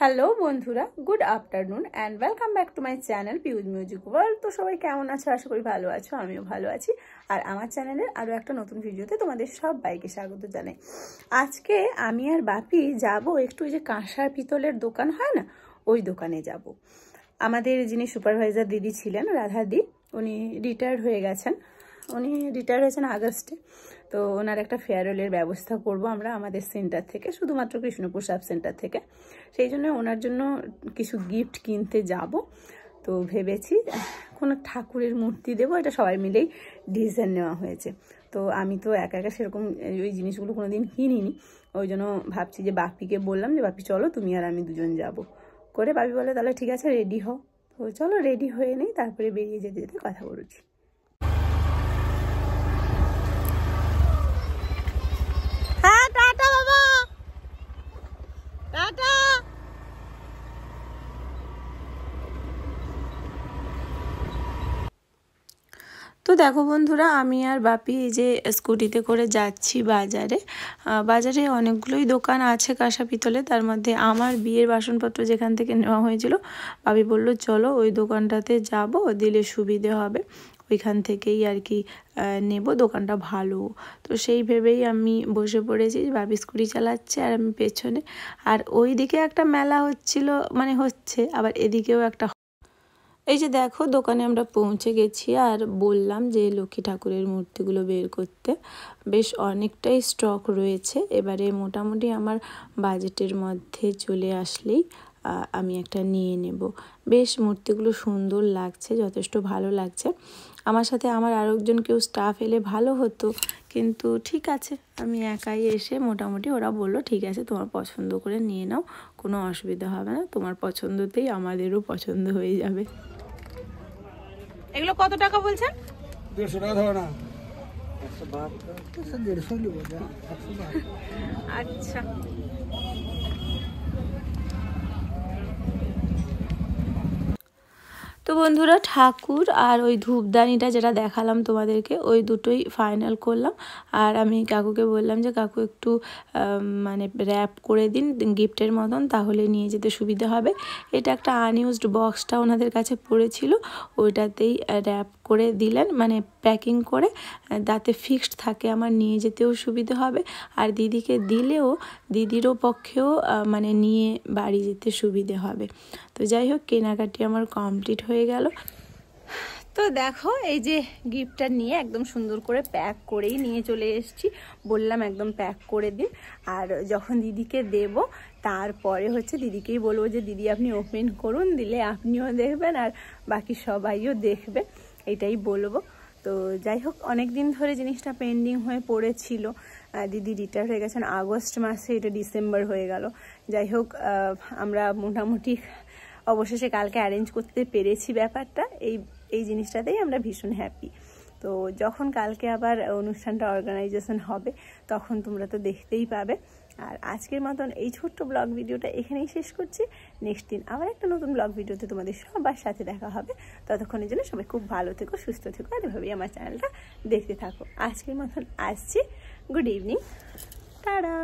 Hello বন্ধুরা, good afternoon and welcome back to my channel Piu's music world. তো সবাই কেমন আছো? আশা করি ভালো আছো, আমিও ভালো আছি। আর আমার চ্যানেলের আরও একটা নতুন ভিডিওতে তোমাদের সবাইকে স্বাগত জানাই। আজকে আমি আর বাপি যাব একটু, ওই যে কাঁসার পিতলের দোকান হয় না, ওই দোকানে যাব। আমাদের যিনি সুপারভাইজার দিদি ছিলেন, রাধাদি, উনি রিটায়ার্ড হয়ে গেছেন। উনি রিটায়ার হয়েছেন আগস্টে। তো ওনার একটা ফেয়ারওয়েলের ব্যবস্থা করব আমরা আমাদের সেন্টার থেকে, শুধুমাত্র কৃষ্ণপুর সাব সেন্টার থেকে। সেই জন্য ওনার জন্য কিছু গিফট কিনতে যাব। তো ভেবেছি কোনো ঠাকুরের মূর্তি দেবো, এটা সবাই মিলেই ডিসিশন নেওয়া হয়েছে। তো আমি তো একা একা সেরকম ওই জিনিসগুলো কোনোদিন কিনিনি, ওই জন্য ভাবছি যে বাপিকে বললাম যে বাপি চলো তুমি আর আমি দুজন যাব করে। বাপি বলে তাহলে ঠিক আছে রেডি হও। তো চলো রেডি হয়ে নেই, তারপরে বেরিয়ে যেতে যেতে কথা বলছি। তো দেখো বন্ধুরা, আমি আর বাপি এই যে স্কুটিতে করে যাচ্ছি বাজারে। বাজারে অনেকগুলোই দোকান আছে কাঁসা পিতলে, তার মধ্যে আমার বিয়ের বাসনপত্র যেখান থেকে নেওয়া হয়েছিল, বাপি বললো চলো ওই দোকানটাতে যাব, দিলে সুবিধে হবে, ওইখান থেকেই আর কি নেব, দোকানটা ভালো। তো সেই ভেবেই আমি বসে পড়েছি, বাপি স্কুটি চালাচ্ছে আর আমি পেছনে। আর ওই দিকে একটা মেলা হচ্ছিল, মানে হচ্ছে, আবার এদিকেও একটা। এই যে দেখো দোকানে আমরা পৌঁছে গেছি আর বললাম যে লক্ষ্মী ঠাকুরের মূর্তিগুলো বের করতে। বেশ অনেকটাই স্টক রয়েছে, এবারে মোটামুটি আমার বাজেটের মধ্যে চলে আসলেই আমি একটা নিয়ে নেব। বেশ মূর্তিগুলো সুন্দর লাগছে, যথেষ্ট ভালো লাগছে। আমার সাথে আমার আরও একজন কেউ স্টাফ এলে ভালো হতো, কিন্তু ঠিক আছে আমি একাই এসে মোটামুটি, ওরা বললো ঠিক আছে তোমার পছন্দ করে নিয়ে নাও, কোনো অসুবিধা হবে না, তোমার পছন্দতেই আমাদেরও পছন্দ হয়ে যাবে। এগুলো কত টাকা বলছেন? 150 টাকা ধরো না। আচ্ছা, তো বন্ধুরা ঠাকুর আর ওই ধূপদানিটা যেটা দেখালাম তোমাদেরকে, ওই দুটোই ফাইনাল করলাম। আর আমি কাকুকে বললাম যে কাকু একটু মানে র্যাপ করে দিন গিফটের মতন, তাহলে নিয়ে যেতে সুবিধা হবে। এটা একটা আনইউজড বক্সটা ওনাদের কাছে পড়েছিল, ওইটাতেই র্যাপ করে দিলেন, মানে প্যাকিং করে, যাতে ফিক্সড থাকে, আমার নিয়ে যেতেও সুবিধা হবে। আর দিদিকে দিলেও দিদিরও পক্ষেও মানে নিয়ে বাড়ি যেতে সুবিধে হবে। তো যাই হোক, কেনাকাটি আমার কমপ্লিট হয়ে গেল। তো দেখো এই যে গিফটটা নিয়ে একদম সুন্দর করে প্যাক করেই নিয়ে চলে এসেছি। বললাম একদম প্যাক করে দিন, আর যখন দিদিকে দেব তারপরে হচ্ছে দিদিকেই বলবো যে দিদি আপনি ওপেন করুন, দিলে আপনিও দেখবেন আর বাকি সবাইও দেখবে, এটাই বলবো। তো যাই হোক, অনেক দিন ধরে জিনিসটা পেন্ডিং হয়ে পড়েছিল। দিদি রিটায়ার হয়ে গেছেন আগস্ট মাসে, এটা ডিসেম্বর হয়ে গেল। যাই হোক, আমরা মোটামুটি অবশেষে কালকে অ্যারেঞ্জ করতে পেরেছি ব্যাপারটা। এই জিনিসটাতেই আমরা ভীষণ হ্যাপি। তো যখন কালকে আবার অনুষ্ঠানটা অর্গানাইজেশন হবে তখন তোমরা তো দেখতেই পাবে। আর আজকের মতন এই ছোট্ট ব্লগ ভিডিওটা এখানেই শেষ করছি। নেক্সট দিন আবার একটা নতুন ব্লগ ভিডিওতে তোমাদের সবার সাথে দেখা হবে। ততক্ষণের জন্য সবাই খুব ভালো থেকো, সুস্থ থেকো, আর এভাবেই আমার চ্যানেলটা দেখতে থাকো। আজকের মতন আসছি, গুড ইভিনিং, টাটা।